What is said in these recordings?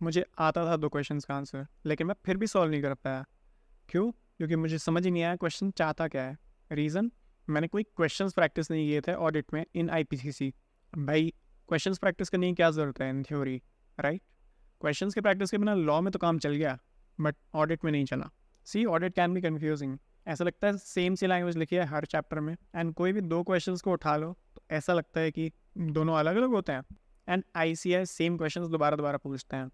मुझे आता था 2 क्वेश्चंस का आंसर, लेकिन मैं फिर भी सॉल्व नहीं कर पाया। क्यों? क्योंकि मुझे समझ ही नहीं आया क्वेश्चन चाहता क्या है। रीज़न, मैंने कोई क्वेश्चंस प्रैक्टिस नहीं किए थे ऑडिट में इन आईपीसीसी। भाई, क्वेश्चंस प्रैक्टिस करने की क्या ज़रूरत है इन थ्योरी, राइट? क्वेश्चंस के प्रैक्टिस के बिना लॉ में तो काम चल गया, बट ऑडिट में नहीं चला। सी, ऑडिट कैन बी कन्फ्यूजिंग। ऐसा लगता है सेम सी लैंग्वेज लिखी है हर चैप्टर में, एंड कोई भी 2 क्वेश्चंस को उठा लो तो ऐसा लगता है कि दोनों अलग अलग होते हैं। एंड आईसीएआई सेम क्वेश्चंस दोबारा दोबारा पूछते हैं।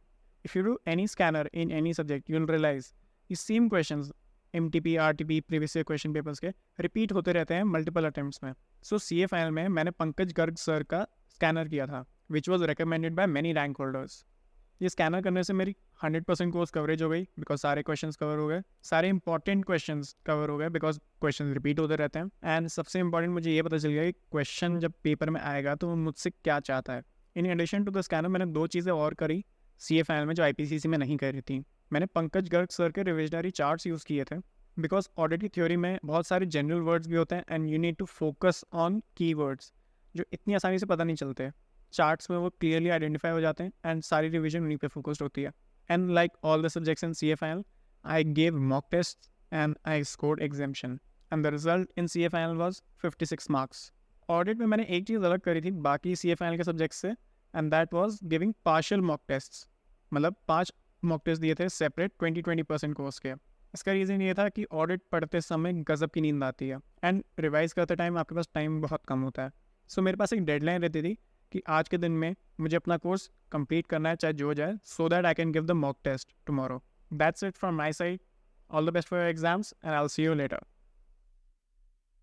If you do any scanner in any subject, you will realise ये same questions MTP RTP previous year question papers के रिपीट होते रहते हैं मल्टीपल अटेम्प्ट्स में। सो सीए फाइनल में मैंने पंकज गर्ग सर का स्कैनर किया था, which was recommended by many rank holders. ये स्कैनर करने से मेरी 100% कोर्स कवरेज हो गई, बिकॉज सारे क्वेश्चंस कवर हो गए, सारे इंपॉर्टेंट क्वेश्चंस कवर हो गए, बिकॉज क्वेश्चंस रिपीट होते रहते हैं। एंड सबसे इंपॉर्टेंट मुझे ये पता चल गया कि क्वेश्चन जब पेपर में आएगा तो वो मुझसे क्या चाहता है। In addition to the scanner मैंने 2 चीज़ें और करी सीए फाइनल में जो आईपीसीसी में नहीं करी थी। मैंने पंकज गर्ग सर के रिविजनरी चार्ट्स यूज़ किए थे, बिकॉज ऑडिट की थ्योरी में बहुत सारे जनरल वर्ड्स भी होते हैं and you need to focus on key words जो इतनी आसानी से पता नहीं चलते। चार्ट्स में वो क्लियरली आइडेंटिफाई हो जाते हैं एंड सारी रिवीजन उन्हीं पे फोकस्ड होती है। And like all the subjects in CA final, I gave mock test and I scored exemption, and the result in CA final was 56 marks. Audit में मैंने एक चीज़ अलग करी थी बाकी सीए फाइनल के सब्जेक्ट से, and that was giving partial mock test. मतलब 5 मॉक टेस्ट दिए थे सेपरेट 20% कोर्स के। इसका रीज़न ये था कि ऑडिट पढ़ते समय गज़ब की नींद आती है एंड रिवाइज करते टाइम आपके पास टाइम बहुत कम होता है। सो मेरे पास एक डेडलाइन रहती थी कि आज के दिन में मुझे अपना कोर्स कंप्लीट करना है चाहे जो हो जाए, so that I can give the mock test tomorrow. That's it from my side. All the best for your exams and I will see you letter.